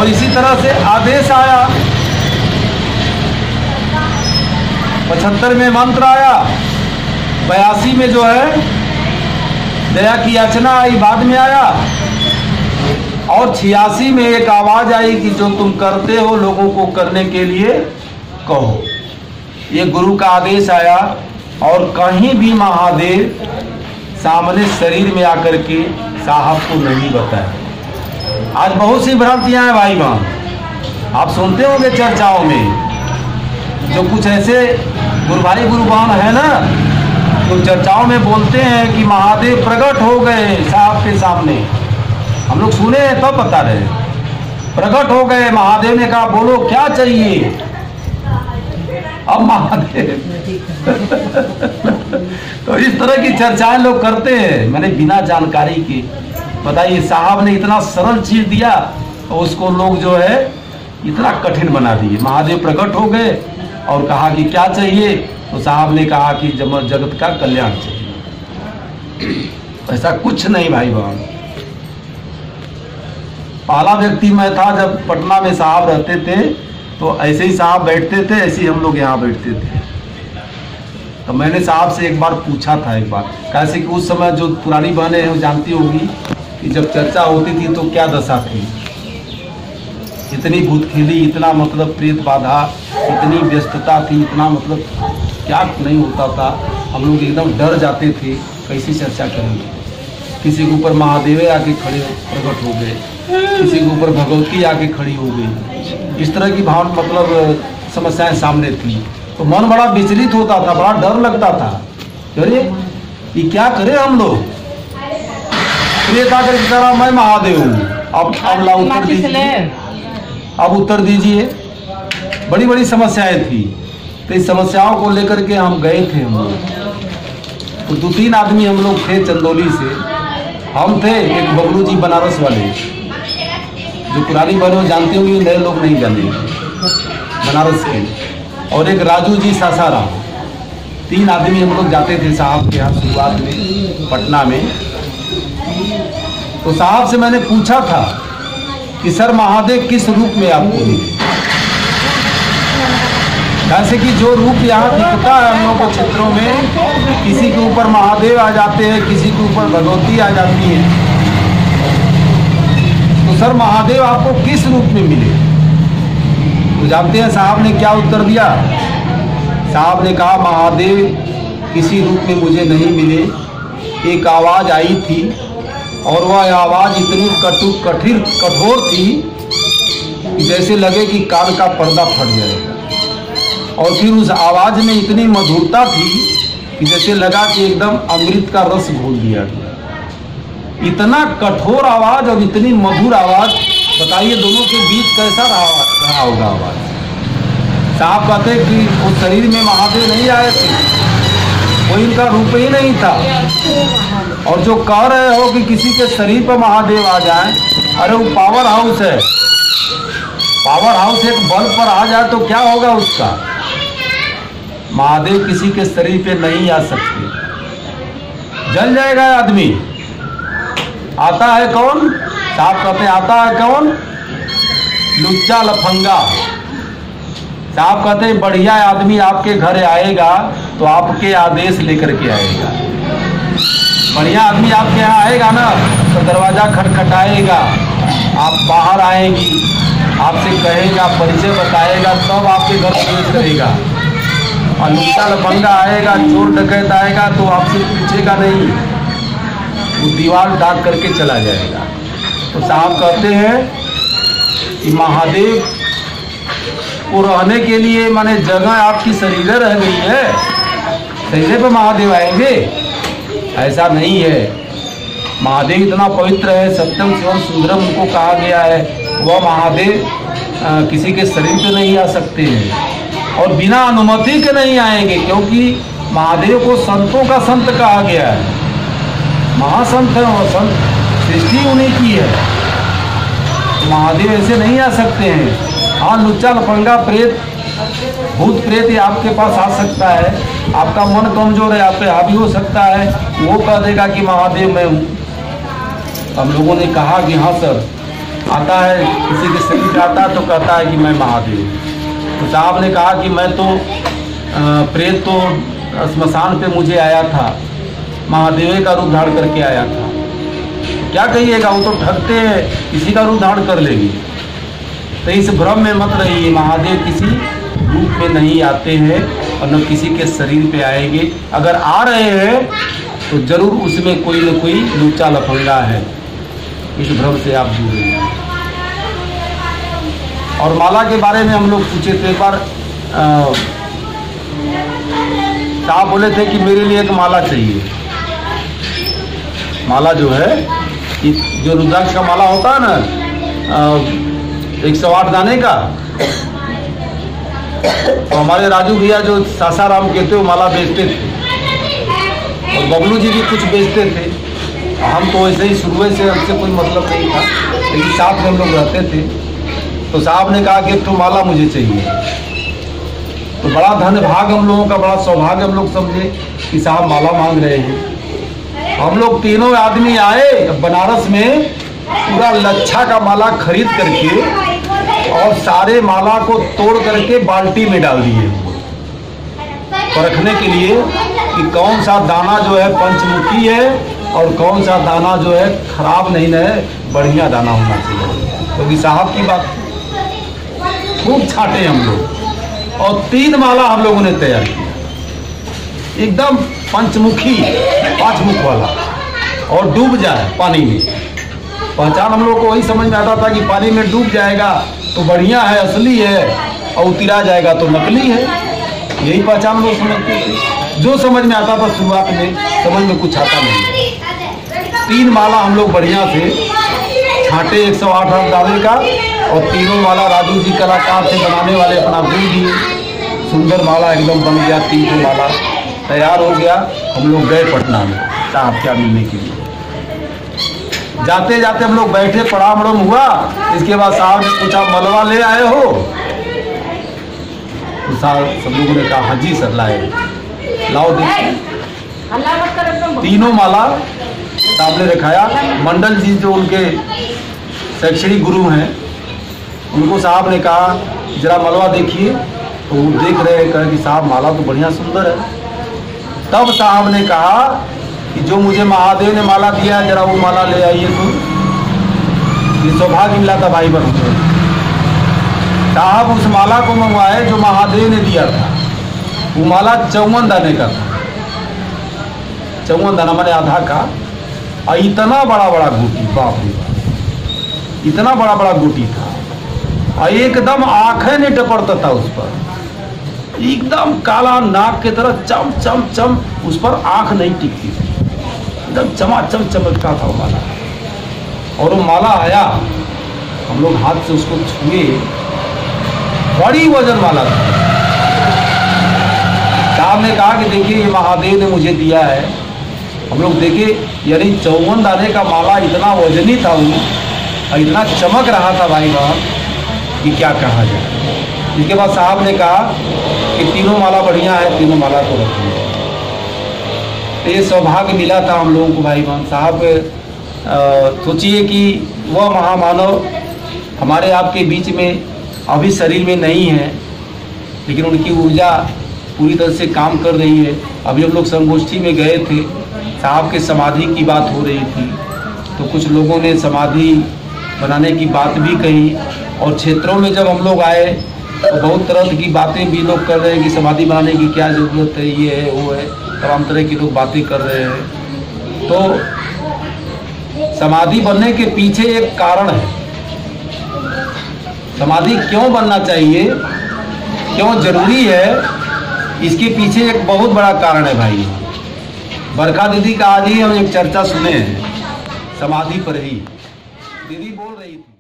और इसी तरह से आदेश आया, 75 में मंत्र आया, 82 में जो है दया की याचना आई, बाद में आया, और 86 में एक आवाज आई कि जो तुम करते हो लोगों को करने के लिए कहो। ये गुरु का आदेश आया। और कहीं भी महादेव सामने शरीर में आकर के साहब को नहीं बताया। आज बहुत सी भ्रांतियां हैं भाई बहन, आप सुनते होंगे चर्चाओं में, जो कुछ ऐसे गुरु भाई गुरु बहन है ना, तो चर्चाओं में बोलते हैं कि महादेव प्रकट हो गए साहब के सामने। हम लोग सुने हैं तब बता रहे, प्रकट हो गए, महादेव ने कहा बोलो क्या चाहिए। अब महादेव तो इस तरह की चर्चाएं लोग करते हैं, मैंने बिना जानकारी के। बताइए, साहब ने इतना सरल चीज दिया और उसको लोग जो है इतना कठिन बना दिए। महादेव प्रकट हो गए और कहा कि क्या चाहिए, तो साहब ने कहा कि जगत का कल्याण चाहिए। ऐसा कुछ नहीं भाई बहन। पहला व्यक्ति मैं था जब पटना में साहब रहते थे, तो ऐसे ही साहब बैठते थे, ऐसे ही हम लोग यहाँ बैठते थे। तो मैंने साहब से एक बार पूछा था, एक बार कैसे कि उस समय जो पुरानी बहनें हैं वो जानती होगी कि जब चर्चा होती थी तो क्या दशा थी, इतनी भूतखेली, इतना मतलब प्रेत बाधा, इतनी व्यस्तता थी, इतना मतलब क्या नहीं होता था। हम लोग एकदम डर जाते थे, कैसी चर्चा करेंगे। किसी के ऊपर महादेव आके खड़े प्रकट हो गए, किसी के ऊपर भगवती आके खड़ी हो गई, इस तरह की भाव मतलब समस्याएं सामने थी। तो मन बड़ा विचलित होता था, बड़ा डर लगता था, अरे ये क्या करें हम लोग। प्रेत आकर की तरह मैं महादेव हूँ, अब ला उत्तर दीजिए, अब उत्तर दीजिए। बड़ी बड़ी समस्याएं थी। तो इस समस्याओं को लेकर के हम गए थे। हम लोग तो 2-3 आदमी हम लोग थे चंदौली से। हम थे एक बबलू जी बनारस वाले, जो पुरानी बहनों जानते होंगे, नए लोग नहीं जाने, बनारस के, और एक राजू जी सासाराम। 3 आदमी हम लोग जाते थे साहब के यहाँ शुरुआत में पटना में। तो साहब से मैंने पूछा था कि सर महादेव किस रूप में आपको मिले। जैसे कि जो रूप यहाँ दिखता है हम लोग को क्षेत्रों में, किसी के ऊपर महादेव आ जाते हैं, किसी के ऊपर भगवती आ जाती है, तो सर महादेव आपको किस रूप में मिले। तो जानते हैं साहब ने क्या उत्तर दिया। साहब ने कहा महादेव किसी रूप में मुझे नहीं मिले, एक आवाज़ आई थी और वह आवाज़ इतनी कठोर थी कि जैसे लगे कि कान का पर्दा फट जाएगा। और फिर उस आवाज़ में इतनी मधुरता थी कि जैसे लगा कि एकदम अमृत का रस घोल दिया गया। इतना कठोर आवाज़ और इतनी मधुर आवाज़, बताइए दोनों के बीच कैसा रहा होगा आवाज़। साहब कहते कि उस शरीर में महादेव नहीं आए थे, वो इनका रूप ही नहीं था। और जो कह रहे हो कि किसी के शरीर पर महादेव आ जाए, अरे वो पावर हाउस है। पावर हाउस एक बल्ब पर आ जाए तो क्या होगा उसका। महादेव किसी के शरीर पे नहीं आ सकते, जल जाएगा आदमी। आता है कौन, साहब कहते आता है कौन, लुच्चा लफंगा। साहब कहते हैं बढ़िया आदमी आपके घर आएगा तो आपके आदेश लेकर के आएगा। बढ़िया आदमी आपके यहाँ आएगा ना तो दरवाजा खटखटाएगा, आप बाहर आएंगी, आपसे कहेगा, परिचय बताएगा, तब आपके घर प्रवेश करेगा। और लुच्चा लफंगा आएगा, चोर डकैत आएगा तो आपसे पूछेगा नहीं, वो दीवार डाक करके चला जाएगा। तो साहब कहते हैं कि महादेव को रहने के लिए माने जगह आपकी शरीर रह गई है, शरीर पे महादेव आएंगे, ऐसा नहीं है। महादेव इतना पवित्र है, सत्यम शिवम सुंदरम उनको कहा गया है, वह महादेव किसी के शरीर पे नहीं आ सकते हैं और बिना अनुमति के नहीं आएंगे, क्योंकि महादेव को संतों का संत कहा गया है। महासंत है वह, संत सृष्टि उन्हीं की है। महादेव ऐसे नहीं आ सकते हैं। हाँ, लुच्चा लफंगा प्रेत, भूत प्रेत ये आपके पास आ सकता है, आपका मन कमजोर है, आप पे हावी हो सकता है, वो कह देगा कि महादेव मैं हूँ। हम लोगों ने कहा कि हाँ सर आता है, किसी के शरीर पे आता है तो कहता है कि मैं महादेव। तो साहब ने कहा कि मैं तो प्रेत तो श्मशान पे मुझे आया था, महादेव का रूप धारण करके आया था। क्या कहिएगा, वो तो ठगते हैं, किसी का रूप धारण कर लेंगे। तो इस भ्रम में मत रहिए, महादेव किसी रूप में नहीं आते हैं और न किसी के शरीर पे आएंगे। अगर आ रहे हैं तो जरूर उसमें कोई न कोई लूचा लफंगा है। इस भ्रम से आप दूर रहिए। और माला के बारे में हम लोग पूछे थे, एक बार साहब बोले थे कि मेरे लिए एक माला चाहिए। माला जो है, जो रुद्राक्ष का माला होता है ना 108 दाने का, तो हमारे राजू भैया जो सासाराम कहते वो माला बेचते थे और बबलू जी भी कुछ बेचते थे। हम तो वैसे ही शुरू से हमसे कोई मतलब नहीं था, लेकिन साथ में हम लोग रहते थे। तो साहब ने कहा कि तो माला मुझे चाहिए। तो बड़ा धन भाग हम लोगों का, बड़ा सौभाग्य हम लोग समझे कि साहब माला मांग रहे हैं। हम लोग तीनों आदमी आए बनारस में, पूरा लच्छा का माला खरीद करके और सारे माला को तोड़ करके बाल्टी में डाल दिए परखने के लिए कि कौन सा दाना जो है पंचमुखी है और कौन सा दाना जो है खराब नहीं है, बढ़िया दाना होना चाहिए। क्योंकि साहब की बात खूब छाटे हम लोग, और 3 माला हम लोगों ने तैयार किया, एकदम पंचमुखी 5 मुख वाला, और डूब जाए पानी में। पहचान हम लोग को वही समझ में आता था कि पानी में डूब जाएगा तो बढ़िया है, असली है, और उतरा जाएगा तो नकली है। यही पहचान लोग समझते थे। जो समझ में आता था शुरुआत में, समझ में कुछ आता नहीं। 3 माला हम लोग बढ़िया से छाटे 108 दावे का, और तीनों माला राजू जी कलाकार से बनाने वाले अपना गुण दिए। सुंदर माला एकदम बन गया, 3 माला तैयार हो गया। हम लोग गए पटना में साहब क्या मिलने के लिए। जाते जाते हम लोग बैठे, प्रणाम हुआ। इसके बाद साहब ने पूछा मलवा ले आए हो? तो साहब सब लोगों ने कहा हाँ जी सर लाए। लाओ देखिए, 3 माला साहब ने रखाया। मंडल जी जो उनके शैक्षणिक गुरु हैं, उनको साहब ने कहा जरा मलवा देखिए। तो वो देख रहे हैं, कहे कि साहब माला तो बढ़िया सुंदर है। तब साहब ने कहा कि जो मुझे महादेव ने माला दिया है, जरा वो माला ले आइए। तो ये सौभाग्य मिला था भाई बहन को। साहब उस माला को मंगवाए जो महादेव ने दिया था। वो माला 54 दाने का था, 54 दाना मैंने आधा का, और इतना बड़ा बड़ा गोटी, बाप रे बाप, इतना बड़ा बड़ा गोटी था। और एकदम आंखें नहीं टपड़ता था उस पर, एकदम काला नाक की तरह चम चम चम, उस पर आंख नहीं टिकती थी, एकदम चमाचम चमकता था वो माला। और वो माला आया, हम लोग हाथ से उसको छुए, बड़ी वजन माला था। साहब ने कहा कि देखिए ये महादेव ने मुझे दिया है। हम लोग देखे, यानी 54 दाने का माला, इतना वजनी था वो, और इतना चमक रहा था भाई बहन कि क्या कहा जाए। इसके बाद साहब ने कहा कि 3 माला बढ़िया है, 3 माला को रखिए। तो ये सौभाग्य मिला था हम लोगों को भाई बहन। साहब सोचिए कि वह महामानव हमारे आपके बीच में अभी शरीर में नहीं है, लेकिन उनकी ऊर्जा पूरी तरह से काम कर रही है। अभी हम लोग संगोष्ठी में गए थे, साहब के समाधि की बात हो रही थी, तो कुछ लोगों ने समाधि बनाने की बात भी कही। और क्षेत्रों में जब हम लोग आए तो बहुत तरह की बातें भी लोग कर रहे हैं कि समाधि बनाने की क्या ज़रूरत है, ये है वो है, तमाम तरह की लोग बातें कर रहे हैं। तो समाधि बनने के पीछे एक कारण है। समाधि क्यों बनना चाहिए, क्यों जरूरी है, इसके पीछे एक बहुत बड़ा कारण है भाई। बरखा दीदी का आज ही हम एक चर्चा सुने हैं समाधि पर ही। दीदी बोल रही थी।